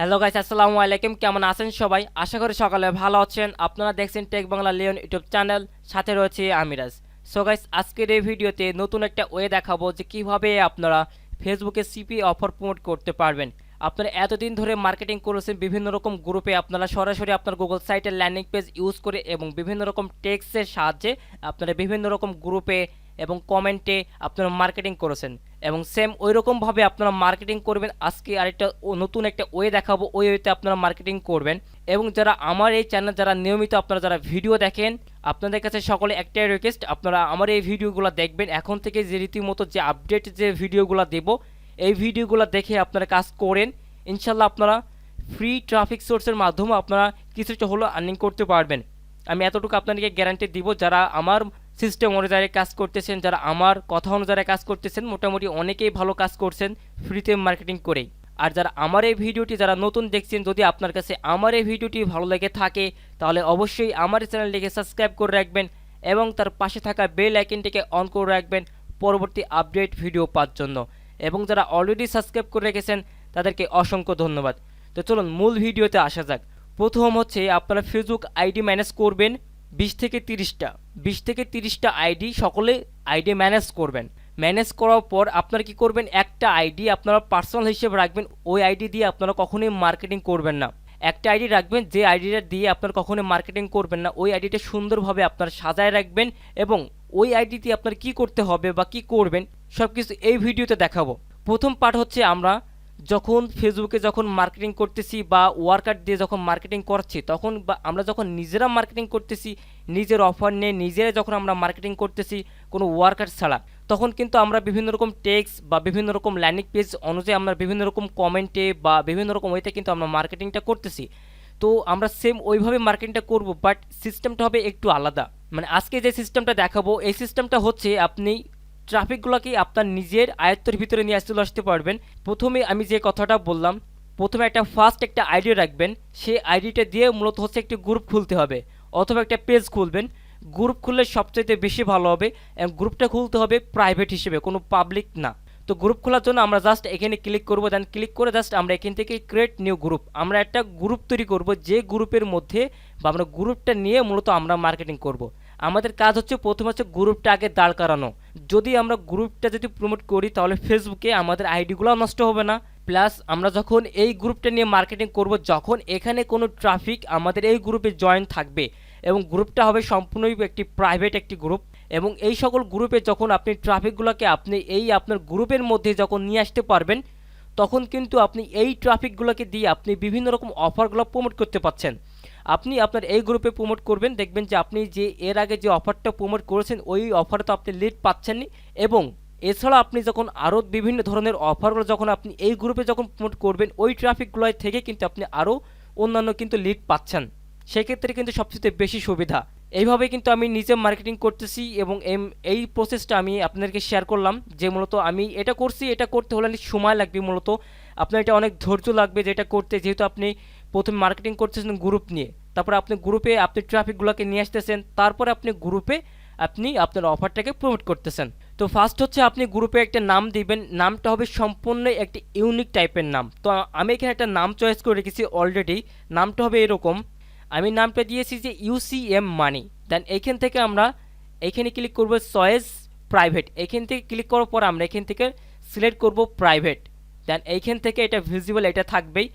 Hello guys, আসসালামু আলাইকুম। কেমন আছেন সবাই? আশা করি সকালে ভালো আছেন। আপনারা দেখছেন টেক বাংলা লিওন ইউটিউব চ্যানেল, সাথে রয়েছে আমিরাজ। সো গাইস, আজকের এই ভিডিওতে নতুন একটা ওয়ে দেখাবো যে কিভাবে আপনারা ফেসবুকে সিপি অফার প্রমোট করতে পারবেন। আপনারা এতদিন ধরে মার্কেটিং করেছেন বিভিন্ন রকম গ্রুপে, আপনারা সরাসরি আপনার গুগল সাইটের ল্যান্ডিং পেজ ইউজ করে এবং বিভিন্ন রকম টেক্সটের সাহায্যে আপনারা বিভিন্ন রকম গ্রুপে এবং কমেন্টে আপনারা মার্কেটিং করেছেন এবং সেম ওই রকমভাবে আপনারা মার্কেটিং করবেন। আজকে আরেকটা নতুন একটা ওয়ে দেখাবো, ওই ওয়েতে আপনারা মার্কেটিং করবেন। এবং যারা আমার এই চ্যানেল যারা নিয়মিত আপনারা যারা ভিডিও দেখেন, আপনাদের কাছে সকলে একটাই রিকোয়েস্ট, আপনারা আমার এই ভিডিওগুলো দেখবেন। এখন থেকে যে রীতিমতো যে আপডেট যে ভিডিওগুলো দেব, এই ভিডিওগুলো দেখে আপনারা কাজ করেন। ইনশাল্লাহ আপনারা ফ্রি ট্রাফিক সোর্সের মাধ্যমে আপনারা কিছুটা হলো আর্নিং করতে পারবেন। আমি এতটুকু আপনাদেরকে গ্যারান্টি দিব। যারা আমার সিস্টেম অনুযায়ী কাজ করতেছেন, যারা আমার কথা অনুযায়ী কাজ করতেছেন, মোটামুটি অনেকেই ভালো কাজ করছেন ফ্রিতে মার্কেটিং করেই। আর যারা আমার এই ভিডিওটি যারা নতুন দেখছেন, যদি আপনার কাছে আমার এই ভিডিওটি ভালো লেগে থাকে তাহলে অবশ্যই আমার চ্যানেলটিকে সাবস্ক্রাইব করে রাখবেন এবং তার পাশে থাকা বেল আইকনটিকে অন করে রাখবেন পরবর্তী আপডেট ভিডিও পাওয়ার জন্য। এবং যারা অলরেডি সাবস্ক্রাইব করে রেখেছেন তাদেরকে অসংখ্য ধন্যবাদ। তো চলুন মূল ভিডিওতে আসা যাক। প্রথম হচ্ছে আপনারা ফেসবুক আইডি ম্যানেজ করবেন 20 থেকে 30টা আইডি, সকলে আইডি ম্যানেজ করবেন। ম্যানেজ করার পর আপনারা কি করবেন, একটা আইডি আপনারা পার্সোনাল হিসেবে রাখবেন। ওই আইডি দিয়ে আপনারা কখনোই মার্কেটিং করবেন না। একটা আইডি রাখবেন, যে আইডিটা দিয়ে আপনারা কখনোই মার্কেটিং করবেন না। ওই আইডিটা সুন্দরভাবে আপনারা সাজায় রাখবেন এবং ওই আইডি দিয়ে আপনার কি করতে হবে বা কি করবেন সব কিছু এই ভিডিওতে দেখাবো। প্রথম পার্ট হচ্ছে আমরা যখন ফেসবুকে যখন মার্কেটিং করতেছি বা ওয়ার্কার দিয়ে যখন মার্কেটিং করছি, তখন বা আমরা যখন নিজেরা মার্কেটিং করতেছি, নিজের অফার নিয়ে নিজেরা যখন আমরা মার্কেটিং করতেছি কোনো ওয়ার্কার ছাড়া, তখন কিন্তু আমরা বিভিন্ন রকম টেক্সট বা বিভিন্ন রকম ল্যান্ডিং পেজ অনুযায়ী আমরা বিভিন্ন রকম কমেন্টে বা বিভিন্ন রকম ওইতে কিন্তু আমরা মার্কেটিংটা করতেছি। তো আমরা সেম ওইভাবে মার্কেটিংটা করব, বাট সিস্টেমটা হবে একটু আলাদা। মানে আজকে যে সিস্টেমটা দেখাবো, এই সিস্টেমটা হচ্ছে আপনি ট্রাফিকগুলোকে আপনার নিজের আয়ত্তের ভিতরে নিয়ে চলে আসতে পারবেন। প্রথমে আমি যে কথাটা বললাম, প্রথমে ফার্স্ট একটা আইডি রাখবেন। সেই আইডিটা দিয়ে মূলত হচ্ছে একটি গ্রুপ খুলতে হবে অথবা একটা পেজ খুলবেন। গ্রুপ খুললে সবচাইতে বেশি ভালো হবে এবং গ্রুপটা খুলতে হবে প্রাইভেট হিসেবে, কোনো পাবলিক না। তো গ্রুপ খোলার জন্য আমরা জাস্ট এখানে ক্লিক করব, দেন ক্লিক করে জাস্ট আমরা এখান থেকে ক্রিয়েট নিউ গ্রুপ, আমরা একটা গ্রুপ তৈরি করব, যে গ্রুপের মধ্যে বা আমরা গ্রুপটা নিয়ে মূলত আমরা মার্কেটিং করব। আমাদের কাজ হচ্ছে প্রথমে হচ্ছে গ্রুপটা আগে দাঁড় করানো। যদি আমরা গ্রুপটা যদি প্রমোট করি তাহলে ফেসবুকে আমাদের আইডিগুলো নষ্ট হবে না। প্লাস আমরা যখন এই গ্রুপটা নিয়ে মার্কেটিং করব, যখন এখানে কোনো ট্রাফিক আমাদের এই গ্রুপে জয়েন থাকবে এবং গ্রুপটা হবে সম্পূর্ণই একটি প্রাইভেট একটি গ্রুপ, এবং এই সকল গ্রুপে যখন আপনি ট্রাফিকগুলোকে আপনি এই আপনার গ্রুপের মধ্যে যখন নিয়ে আসতে পারবেন, তখন কিন্তু আপনি এই ট্রাফিকগুলোকে দিয়ে আপনি বিভিন্ন রকম অফারগুলো প্রমোট করতে পারছেন। আপনি আপনার এই গ্রুপে প্রমোট করবেন, দেখবেন যে আপনি যে এর আগে যে অফারটা প্রমোট করেছেন ওই অফারে তো আপনি লিড পাচ্ছেনই, এবং এছাড়া আপনি যখন আরও বিভিন্ন ধরনের অফারগুলো যখন আপনি এই গ্রুপে যখন প্রমোট করবেন, ওই ট্রাফিকগুলো থেকে কিন্তু আপনি আরও অন্যান্য কিন্তু লিড পাচ্ছেন। সেক্ষেত্রে কিন্তু সবচেয়ে বেশি সুবিধা। এইভাবে কিন্তু আমি নিজে মার্কেটিং করতেছি এবং এই প্রসেসটা আমি আপনাদেরকে শেয়ার করলাম যে মূলত আমি এটা করছি। এটা করতে হলে সময় লাগবে, মূলত আপনার এটা অনেক ধৈর্য লাগবে যেটা করতে, যেহেতু আপনি প্রথমে মার্কেটিং করতেছেন গ্রুপ নিয়ে, তারপরে আপনি গ্রুপে আপনি ট্রাফিকগুলোকে নিয়ে আসতেছেন, তারপরে আপনি গ্রুপে আপনি আপনার অফারটাকে প্রমোট করতেছেন। তো ফার্স্ট হচ্ছে আপনি গ্রুপে একটা নাম দিবেন, নামটা হবে সম্পূর্ণ একটি ইউনিক টাইপের নাম। তো আমি এখানে একটা নাম চয়েস করে রেখেছি অলরেডি, নামটা হবে এরকম। আমি নামটা দিয়েছি যে ইউসিএম মানি। দেন এইখান থেকে আমরা এখানে ক্লিক করব চয়েস প্রাইভেট। এখান থেকে ক্লিক করার পর আমরা এখান থেকে সিলেক্ট করব প্রাইভেট। দেন এইখান থেকে এটা ভিজিবল এটা থাকবেই।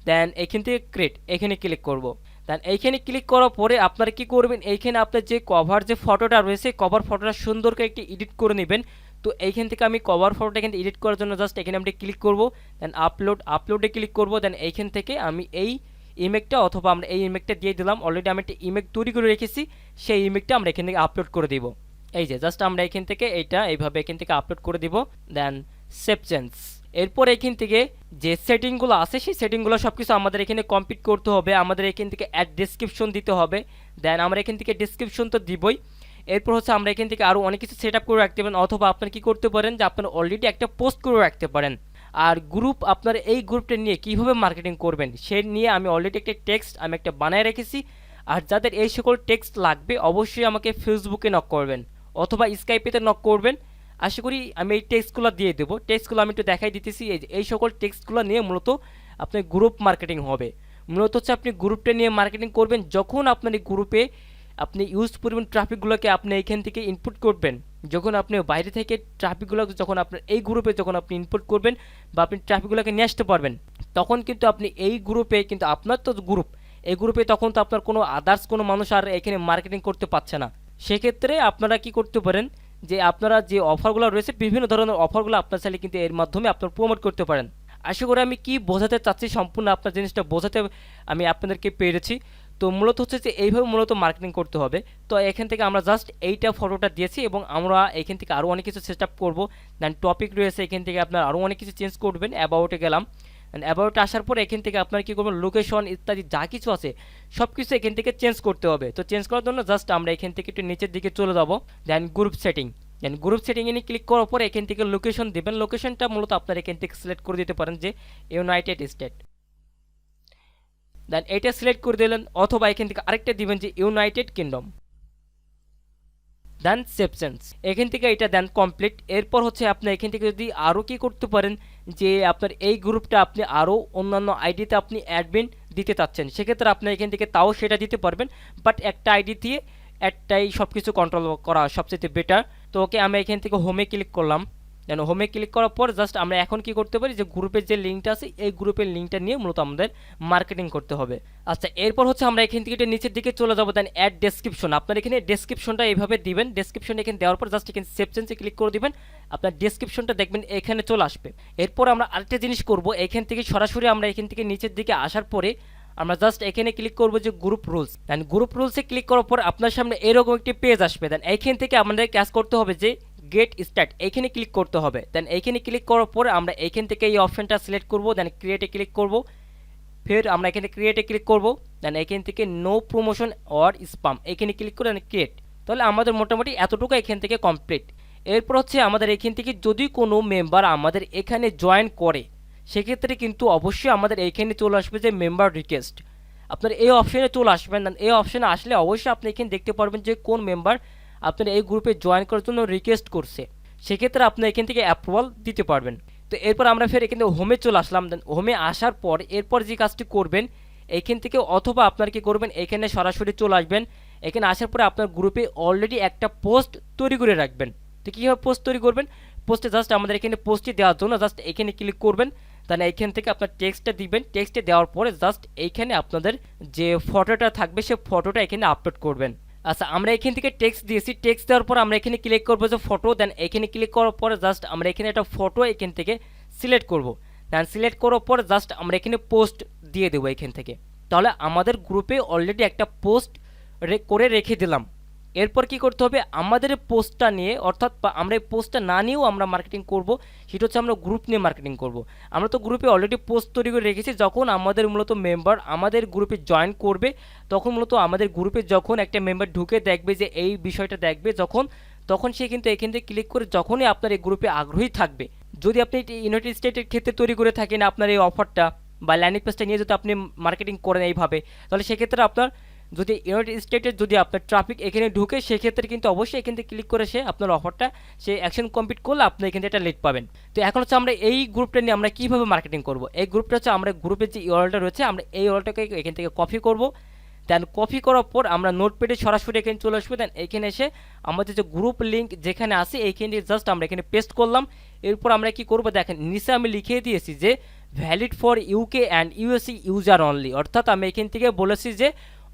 দেন এইখান থেকে ক্রিয়েট এখানে ক্লিক করব। দেন এইখানে ক্লিক করার পরে আপনারা কি করবেন, এইখানে আপনার যে কভার যে ফটোটা রয়েছে, কভার ফটোটা সুন্দর করে একটি এডিট করে নেবেন। তো এইখান থেকে আমি কভার ফটোটা এখানে এডিট করার জন্য জাস্ট এখানে আমরা ক্লিক করব। দেন আপলোডে ক্লিক করব। দেন এইখান থেকে আমি এই ইমেজটা অথবা আমরা এই ইমেজটা দিয়ে দিলাম। অলরেডি আমি একটা ইমেজ তৈরি করে রেখেছি, সেই ইমেজটা আমরা এখান থেকে আপলোড করে দিব। এই যে জাস্ট আমরা এখান থেকে এইটা এইভাবে এখান থেকে আপলোড করে দিব। দেন সেভ চেঞ্জ। এরপর এখান থেকে যে সেটিংগুলো আছে সেই সেটিংগুলো সব কিছু আমাদের এখানে কমপ্লিট করতে হবে। আমাদের এখান থেকে অ্যাড ডেসক্রিপশন দিতে হবে। দেন আমরা এখান থেকে ডেসক্রিপশন তো দিবই। এরপর হচ্ছে আমরা এখান থেকে আরও অনেক কিছু সেট আপ করে রাখতে পারেন, অথবা আপনার কি করতে পারেন যে আপনার অলরেডি একটা পোস্ট করে রাখতে পারেন। আর গ্রুপ আপনার এই গ্রুপটা নিয়ে কীভাবে মার্কেটিং করবেন সে নিয়ে আমি অলরেডি একটা টেক্সট আমি একটা বানায় রেখেছি। আর যাদের এই সকল টেক্সট লাগবে অবশ্যই আমাকে ফেসবুকে নক করবেন অথবা স্কাইপেতে নক করবেন। আশা করি আমি এই টেক্সটগুলো দিয়ে দেবো। টেক্সটগুলো আমি একটু দেখাই দিতেছি। এই সকল টেক্সটগুলো নিয়ে মূলত আপনার গ্রুপ মার্কেটিং হবে। মূলত হচ্ছে আপনি গ্রুপটা নিয়ে মার্কেটিং করবেন, যখন আপনার এই গ্রুপে আপনি ইউজ পরিমাণ ট্রাফিকগুলোকে আপনি এইখান থেকে ইনপুট করবেন, যখন আপনি বাইরে থেকে ট্রাফিকগুলো যখন আপনার এই গ্রুপে যখন আপনি ইনপুট করবেন বা আপনি ট্রাফিকগুলোকে নিয়ে আসতে পারবেন, তখন কিন্তু আপনি এই গ্রুপে কিন্তু আপনার তো গ্রুপ, এই গ্রুপে তখন তো আপনার কোনো আদার্স কোনো মানুষ আর এখানে মার্কেটিং করতে পারছে না। সেক্ষেত্রে আপনারা কি করতে পারেন যে আপনারা যে অফারগুলো রয়েছে, বিভিন্ন ধরনের অফারগুলো আপনার চাইলে কিন্তু এর মাধ্যমে আপনার প্রমোট করতে পারেন। আশা করি আমি কি বোঝাতে চাচ্ছি সম্পূর্ণ আপনার জিনিসটা বোঝাতে আমি আপনাদেরকে পেরেছি। তো মূলত হচ্ছে যে এইভাবে মূলত মার্কেটিং করতে হবে। তো এখান থেকে আমরা জাস্ট এইটা ফটোটা দিয়েছি এবং আমরা এখান থেকে আরও অনেক কিছু সেট আপ করবো। দেন টপিক রয়েছে, এখান থেকে আপনার আরও অনেক কিছু চেঞ্জ করবেন। অ্যাবাউটে গেলাম, অ্যাবাউটে আসার পর এখান থেকে আপনার কী করবেন, লোকেশন ইত্যাদি যা কিছু আছে সব কিছু এখান থেকে চেঞ্জ করতে হবে। তো চেঞ্জ করার জন্য জাস্ট আমরা এখান থেকে একটু নিচের দিকে চলে যাবো। দেন গ্রুপ সেটিং, দেন গ্রুপ সেটিংয়ে নিয়ে ক্লিক করার পর এখান থেকে লোকেশন দেবেন। লোকেশনটা মূলত আপনার এখান থেকে সিলেক্ট করে দিতে পারেন যে ইউনাইটেড স্টেট। দেন এটা সিলেক্ট করে দিলেন, অথবা এখান থেকে আরেকটা দিবেন যে ইউনাইটেড কিংডম। দেন সেভ চেঞ্জ, এখান থেকে এটা দেন কমপ্লিট। এরপর হচ্ছে আপনি এখান থেকে যদি আরও কি করতে পারেন যে আপনার এই গ্রুপটা আপনি আরও অন্যান্য আইডিতে আপনি অ্যাডমিন দিতে চাচ্ছেন, সেক্ষেত্রে আপনি এখান থেকে তাও সেটা দিতে পারবেন। বাট একটা আইডি দিয়ে একটাই সব কিছু কন্ট্রোল করা সবচেয়ে বেটার। তো ওকে আমি এখান থেকে হোমে ক্লিক করলাম। দেন হোমে ক্লিক করার পর জাস্ট আমরা এখন কি করতে পারি যে গ্রুপের যে লিঙ্কটা আছে এই গ্রুপের লিঙ্কটা নিয়ে মূলত আমাদের মার্কেটিং করতে হবে। আচ্ছা, এরপর হচ্ছে আমরা এখান থেকে নিচের দিকে চলে যাবো। দেন অ্যাড ডেসক্রিপশন, আপনার এখানে ডেসক্রিপশনটা এইভাবে দিবেন। ডেসক্রিপশন এখানে দেওয়ার পর জাস্ট এখানে সেভ চেঞ্জে ক্লিক করে দিবেন, আপনার ডেসক্রিপশনটা দেখবেন এখানে চলে আসবে। এরপর আমরা আরেকটা জিনিস করব, এখান থেকে সরাসরি আমরা এখান থেকে নিচের দিকে আসার পরে আমরা জাস্ট এখানে ক্লিক করব যে গ্রুপ রুলস। দেন গ্রুপ রুলসে ক্লিক করার পর আপনার সামনে এরকম একটি পেজ আসবে। দেন এইখান থেকে আমাদের কাজ করতে হবে যে গেট স্টার্ট, এইখানে ক্লিক করতে হবে। দেন এইখানে ক্লিক করার পর আমরা এইখান থেকে এই অপশনটা সিলেক্ট করব। দেন ক্রিয়েটে ক্লিক করব, ফের আমরা এখানে ক্রিয়েটে ক্লিক করব। দেন এখান থেকে নো প্রমোশন অর স্পাম এখানে ক্লিক করে ক্রিয়েট। তাহলে আমাদের মোটামুটি এতটুকু এখান থেকে কমপ্লিট। এরপর হচ্ছে আমাদের এখান থেকে যদি কোনো মেম্বার আমাদের এখানে জয়েন করে, সেক্ষেত্রে কিন্তু অবশ্যই আমাদের এইখানে চলে আসবে যে মেম্বার রিকোয়েস্ট, আপনার এই অপশানে চলে আসবেন। এই অপশানে আসলে অবশ্যই আপনি এখানে দেখতে পারবেন যে কোন মেম্বার আপনার এই গ্রুপে জয়েন করার জন্য রিকোয়েস্ট করছে, সেক্ষেত্রে আপনি এখান থেকে অ্যাপ্রুভাল দিতে পারবেন। তো এরপর আমরা ফের এখানে হোমে চলে আসলাম। দেন হোমে আসার পর এরপর যে কাজটি করবেন এইখান থেকে, অথবা আপনার কি করবেন এখানে সরাসরি চলে আসবেন। এখানে আসার পরে আপনার গ্রুপে অলরেডি একটা পোস্ট তৈরি করে রাখবেন। তো কীভাবে পোস্ট তৈরি করবেন, পোস্টে জাস্ট আমাদের এখানে পোস্টটি দেওয়ার জন্য জাস্ট এখানে ক্লিক করবেন। তাহলে এইখান থেকে আপনার টেক্সটটা দিবেন। টেক্সটে দেওয়ার পরে জাস্ট এইখানে আপনাদের যে ফটোটা থাকবে সে ফটোটা এখানে আপলোড করবেন। আচ্ছা, আমরা এখান থেকে টেক্সট দিয়েছি, টেক্সট দেওয়ার পর আমরা এখানে ক্লিক করবো যে ফটো। দেন এখানে ক্লিক করার পরে জাস্ট আমরা এখানে একটা ফটো এখান থেকে সিলেক্ট করব। দেন সিলেক্ট করার পর জাস্ট আমরা এখানে পোস্ট দিয়ে দেবো এখান থেকে। তাহলে আমাদের গ্রুপে অলরেডি একটা পোস্ট করে রেখে দিলাম। এরপর কি করতে হবে, আমাদের পোস্টটা নিয়ে, অর্থাৎ আমরা এই পোস্টটা না নিয়েও আমরা মার্কেটিং করব, সেটা হচ্ছে আমরা গ্রুপ নিয়ে মার্কেটিং করব। আমরা তো গ্রুপে অলরেডি পোস্ট তৈরি করে রেখেছি, যখন আমাদের মূলত মেম্বার আমাদের গ্রুপে জয়েন করবে, তখন মূলত আমাদের গ্রুপে যখন একটা মেম্বার ঢুকে দেখবে যে এই বিষয়টা দেখবে, তখন সে কিন্তু এখান থেকে ক্লিক করে যখনই আপনার এই গ্রুপে আগ্রহী থাকবে, যদি আপনি ইউনাইটেড স্টেটের ক্ষেত্রে তৈরি করে থাকেন আপনার এই অফারটা বা ল্যান্ডিং পেজটা নিয়ে যদি আপনি মার্কেটিং করেন এইভাবে, তাহলে সেক্ষেত্রে আপনার যদি ইউনাইটেড স্টেটের যদি আপনার ট্রাফিক এখানে ঢুকে, সেক্ষেত্রে কিন্তু অবশ্যই এখান থেকে ক্লিক করে সে আপনার অফারটা সে অ্যাকশন কমপ্লিট করলে আপনি এখান থেকে একটা লিড পাবেন। তো এখন হচ্ছে আমরা এই গ্রুপটা নিয়ে আমরা কীভাবে মার্কেটিং করব। এই গ্রুপটা হচ্ছে আমরা গ্রুপের যে ইউআরএলটা রয়েছে আমরা এই ইউআরএলটাকে এখান থেকে কপি করব। দেন কপি করার পর আমরা নোটপ্যাডে সরাসরি এখানে চলে আসবো। দেন এখানে এসে আমাদের যে গ্রুপ লিঙ্ক যেখানে আছে এইখানে জাস্ট আমরা এখানে পেস্ট করলাম। এরপর আমরা কি করব, দেখেন নিচে আমি লিখে দিয়েছি যে valid for UK and USA user only, অর্থাৎ আমি এখান থেকে বলেছি যে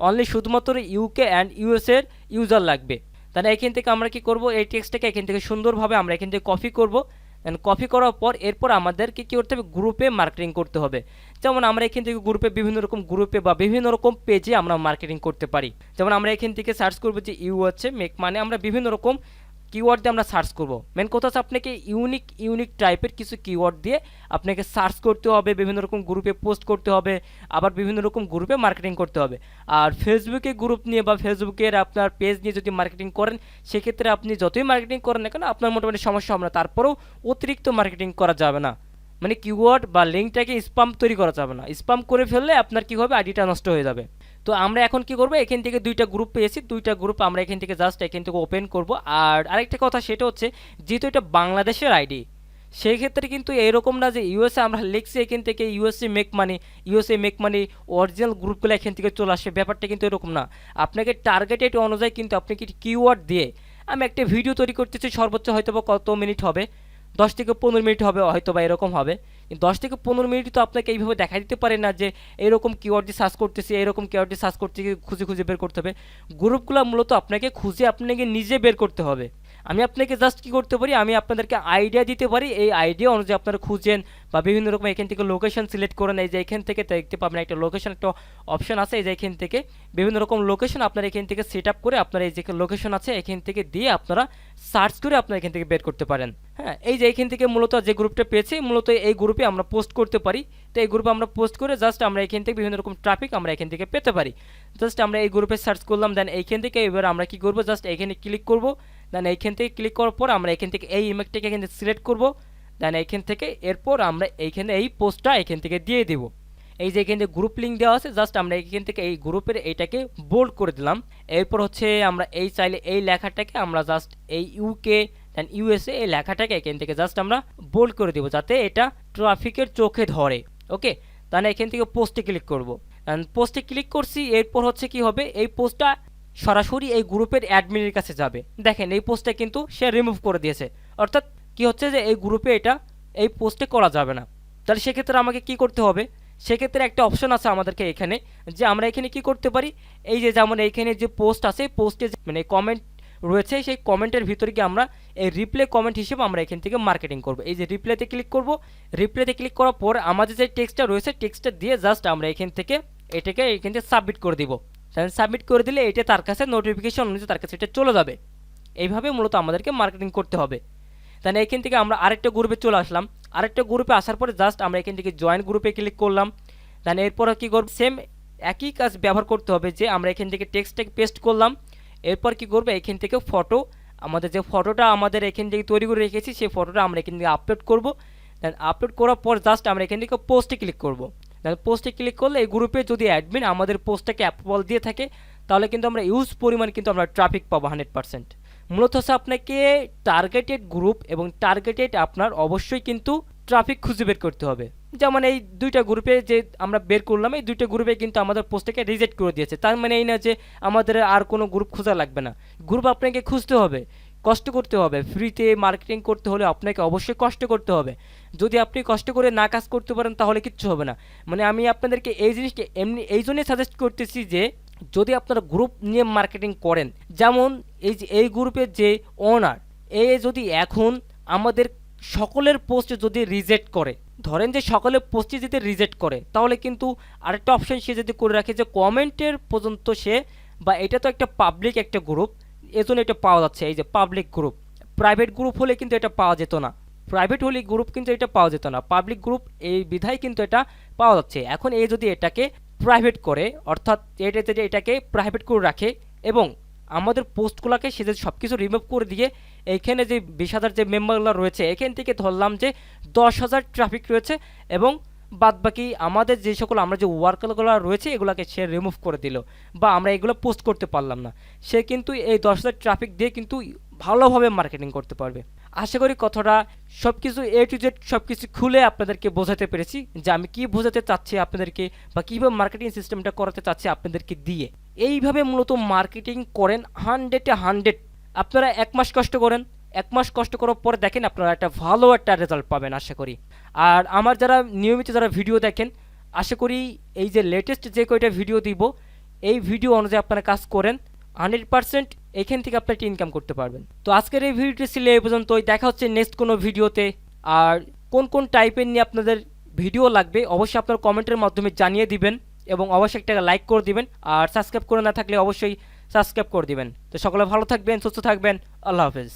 অনলি শুধুমাত্র ইউকে অ্যান্ড ইউএসএর ইউজার লাগবে। তাহলে এখান থেকে আমরা কি করব, এই টেক্সটটাকে এখান থেকে সুন্দরভাবে আমরা এখান থেকে কপি করব। দেন কপি করার পর এরপর আমাদেরকে কী করতে হবে, গ্রুপে মার্কেটিং করতে হবে। যেমন আমরা এখান থেকে গ্রুপে বিভিন্ন রকম গ্রুপে বা বিভিন্ন রকম পেজে আমরা মার্কেটিং করতে পারি। যেমন আমরা এখান থেকে সার্চ করবো যে ইউ হচ্ছে মেক, মানে আমরা বিভিন্ন রকম কিওয়ার্ড দিয়ে আমরা সার্চ করব। মেন কথা হচ্ছে আপনাকে ইউনিক টাইপের কিছু কিওয়ার্ড দিয়ে আপনাকে সার্চ করতে হবে, বিভিন্ন রকম গ্রুপে পোস্ট করতে হবে, আবার বিভিন্ন রকম গ্রুপে মার্কেটিং করতে হবে। আর ফেসবুকে গ্রুপ নিয়ে বা ফেসবুকের আপনার পেজ নিয়ে যদি মার্কেটিং করেন, সেক্ষেত্রে আপনি যতই মার্কেটিং করেন না কেন আপনার মোটামুটি সমস্যা হবে না, তারপরেও অতিরিক্ত মার্কেটিং করা যাবে না। মানে কিওয়ার্ড বা লিঙ্কটাকে স্প্যাম তৈরি করা যাবে না, স্প্যাম করে ফেললে আপনার কী হবে, আইডিটা নষ্ট হয়ে যাবে। তো আমরা এখন কি করব, এখান থেকে দুইটা গ্রুপ পেয়েছি, দুইটা গ্রুপ আমরা এখান থেকে জাস্ট এখান থেকে ওপেন করব। আর আরেকটা কথা সেটা হচ্ছে, যেহেতু এটা বাংলাদেশের আইডি, সেই ক্ষেত্রে কিন্তু এরকম না যে ইউএসএ আমরা লিখছি এখান থেকে ইউএসএ মেক মানি অরিজিনাল গ্রুপগুলো এখান থেকে চলে আসে, ব্যাপারটা কিন্তু এরকম না। আপনাকে টার্গেটেড অনুযায়ী কিন্তু আপনি কি কিওয়ার্ড দিয়ে, আমি একটা ভিডিও তৈরি করতেছি, সর্বোচ্চ হয়তো বা কত মিনিট হবে, 10 থেকে 15 মিনিট হবে হয়তো বা এরকম হবে। 10 থেকে 15 মিনিট তো আপনাকে এইভাবে দেখা দিতে পারে না যে এরকম কিওয়ার্ড দিয়ে সার্চ করতেছি, এরকম কিওয়ার্ড দিয়ে সার্চ করতে গিয়ে খুঁজে খুঁজে বের করতে হবে। গ্রুপগুলো মূলত আপনাকে খুঁজে আপনাকে নিজে বের করতে হবে। আমি আপনাকে জাস্ট কী করতে পারি, আমি আপনাদেরকে আইডিয়া দিতে পারি, এই আইডিয়া অনুযায়ী আপনারা খুঁজেন বা বিভিন্ন রকম এখান থেকে লোকেশন সিলেক্ট করেন। এই যে এখান থেকে দেখতে পাবেন একটা লোকেশন, একটা অপশন আছে, এই যে এখান থেকে বিভিন্ন রকম লোকেশন আপনারা এখান থেকে সেট আপ করে আপনারা এই যে লোকেশন আছে এখান থেকে দিয়ে আপনারা সার্চ করে আপনারা এখান থেকে বের করতে পারেন। হ্যাঁ, এই যে এখান থেকে মূলত যে গ্রুপটা পেয়েছি, মূলত এই গ্রুপে আমরা পোস্ট করতে পারি। তো এই গ্রুপে আমরা পোস্ট করে জাস্ট আমরা এখান থেকে বিভিন্ন রকম ট্রাফিক আমরা এখান থেকে পেতে পারি। জাস্ট আমরা এই গ্রুপে সার্চ করলাম, দেন এইখান থেকে এবার আমরা কি করব, জাস্ট এখানে ক্লিক করব। দেন এইখান থেকে ক্লিক করার পর আমরা এখান থেকে এই ইমেজটাকে এখান থেকে সিলেক্ট করব। দেন এইখান থেকে এরপর আমরা এইখানে এই পোস্টটা এখান থেকে দিয়ে দেব। এই যে এখান থেকে গ্রুপ লিঙ্ক দেওয়া আছে, জাস্ট আমরা এখান থেকে এই গ্রুপের এইটাকে বোল্ড করে দিলাম। এরপর হচ্ছে আমরা এই চাইলে এই লেখাটাকে আমরা জাস্ট এই ইউকে দেন ইউএসএ এই লেখাটাকে এখান থেকে জাস্ট আমরা বোল্ড করে দেবো যাতে এটা ট্রাফিকের চোখে ধরে। ওকে, তাহলে এখান থেকে পোস্টে ক্লিক করব। পোস্টে ক্লিক করছি, এরপর হচ্ছে কি হবে, এই পোস্টটা সরাসরি এই গ্রুপের অ্যাডমিনের কাছে যাবে। দেখেন এই পোস্টটা কিন্তু সে রিমুভ করে দিয়েছে, অর্থাৎ কি হচ্ছে যে এই গ্রুপে এটা এই পোস্টে করা যাবে না। তাহলে সেক্ষেত্রে আমাকে কি করতে হবে, সেক্ষেত্রে একটা অপশন আছে আমাদেরকে এখানে, যে আমরা এখানে কি করতে পারি, এই যে যেমন এইখানে যে পোস্ট আছে, পোস্টে মানে কমেন্ট রয়েছে, সেই কমেন্টের ভিতরে গিয়ে আমরা এই রিপ্লে কমেন্ট হিসেবে আমরা এখান থেকে মার্কেটিং করব। এই যে রিপ্লেতে ক্লিক করব, রিপ্লেতে ক্লিক করার পর আমাদের যে টেক্সটটা রয়েছে, টেক্সটটা দিয়ে জাস্ট আমরা এখান থেকে এটাকে এখান থেকে সাবমিট করে দিব। সাবমিট করে দিলে এটা তার কাছে নোটিফিকেশন অনুযায়ী তার কাছে এটা চলে যাবে। এইভাবে মূলত আমাদেরকে মার্কেটিং করতে হবে। তাহলে এখান থেকে আমরা আরেকটা গ্রুপে চলে আসলাম। আরেকটা গ্রুপে আসার পরে জাস্ট আমরা এখান থেকে জয়েন গ্রুপে ক্লিক করলাম। দেন এরপর কী করব, সেম একই কাজ ব্যবহার করতে হবে, যে আমরা এখান থেকে টেক্সটটাকে পেস্ট করলাম। এরপর কি করব, এখান থেকে ফটো, আমাদের যে ফটোটা আমাদের এখান থেকে তৈরি করে রেখেছি সেই ফটোটা আমরা এখান থেকে আপলোড করব। দেন আপলোড করার পর জাস্ট আমরা এখান থেকে পোস্টে ক্লিক করব। দেন পোস্টে ক্লিক করলে এই গ্রুপে যদি অ্যাডমিন আমাদের পোস্টটাকে অ্যাপ্রুভাল দিয়ে থাকে, তাহলে কিন্তু আমরা ইউজ পরিমাণ কিন্তু আমরা ট্রাফিক পাবো 100%। মূলত হচ্ছে আপনাকে টার্গেটেড গ্রুপ এবং টার্গেটেড আপনার অবশ্যই কিন্তু ট্রাফিক খুঁজে বের করতে হবে। যেমন এই দুইটা গ্রুপে যে আমরা বের করলাম, এই দুইটা গ্রুপে কিন্তু আমাদের পোস্টটাকে রিজেক্ট করে দিয়েছে। তার মানে এই না যে আমাদের আর কোনো গ্রুপ খোঁজা লাগবে না, গ্রুপ আপনাকে খুঁজতে হবে, কষ্ট করতে হবে। ফ্রিতে মার্কেটিং করতে হলে আপনাকে অবশ্যই কষ্ট করতে হবে। যদি আপনি কষ্ট করে না কাজ করতে পারেন তাহলে কিচ্ছু হবে না। মানে আমি আপনাদেরকে এই জিনিসটা এমনি এই জন্যই সাজেস্ট করতেছি যে যদি আপনারা গ্রুপ নিয়ে মার্কেটিং করেন, যেমন এই যে এই গ্রুপের যে ওনার, যদি এখন আমাদের সকলের পোস্ট যদি রিজেক্ট করে, ধরেন যে সকলের পোস্টে যদি রিজেক্ট করে, তাহলে কিন্তু আরেকটা অপশন সে যদি করে রাখে যে কমেন্টের পর্যন্ত সে, বা এটা তো একটা পাবলিক একটা গ্রুপ, এজন্য এটা পাওয়া যাচ্ছে। এই যে পাবলিক গ্রুপ, প্রাইভেট গ্রুপ হলে কিন্তু এটা পাওয়া যেত না, প্রাইভেট হলে গ্রুপ কিন্তু এটা পাওয়া যেত না, পাবলিক গ্রুপ এই বিধায় কিন্তু এটা পাওয়া যাচ্ছে। এখন এই যদি এটাকে প্রাইভেট করে, অর্থাৎ এটাকে প্রাইভেট করে রাখে এবং আমাদের পোস্টগুলোকে সে যদি সব কিছু রিমুভ করে দিয়ে এইখানে যে 20,000 যে মেম্বারগুলো রয়েছে, এখান থেকে ধরলাম যে 10,000 ট্রাফিক রয়েছে এবং বাদবাকি আমাদের যে সকল আমরা যে ওয়ার্কারগুলো রয়েছে এগুলোকে সে রিমুভ করে দিল, বা আমরা এগুলো পোস্ট করতে পারলাম না, সে কিন্তু এই 10,000 ট্রাফিক দিয়ে কিন্তু ভালোভাবে মার্কেটিং করতে পারবে। আশা করি কথাটা সব কিছু A to Z সব কিছু খুলে আপনাদেরকে বোঝাতে পেরেছি, যে আমি কি বোঝাতে চাচ্ছি আপনাদেরকে, বা কীভাবে মার্কেটিং সিস্টেমটা করাতে চাচ্ছি আপনাদেরকে দিয়ে। এইভাবে মূলত মার্কেটিং করেন 100-এ 100। আপনারা 1 মাস কষ্ট করেন, 1 মাস কষ্ট করার পরে দেখেন আপনারা একটা ভালো একটা রেজাল্ট পাবেন আশা করি। আর আমার যারা নিয়মিত যারা ভিডিও দেখেন, আশা করি এই যে লেটেস্ট যে কয়টা ভিডিও দিব, এই ভিডিও অনুযায়ী আপনারা কাজ করেন, 100% এখান থেকে আপনি একটা ইনকাম করতে পারবেন। তো আজকের এই ভিডিওটি ছিল এই পর্যন্তই, দেখা হচ্ছে নেক্সট কোনো ভিডিওতে। আর কোন কোন টাইপের নিয়ে আপনাদের ভিডিও লাগবে অবশ্যই আপনার কমেন্টের মাধ্যমে জানিয়ে দিবেন, এবং অবশ্যই একটা লাইক করে দিবেন, আর সাবস্ক্রাইব করে না থাকলে অবশ্যই সাবস্ক্রাইব করে দিবেন। তো সকলে ভালো থাকবেন, সুস্থ থাকবেন, আল্লাহ হাফেজ।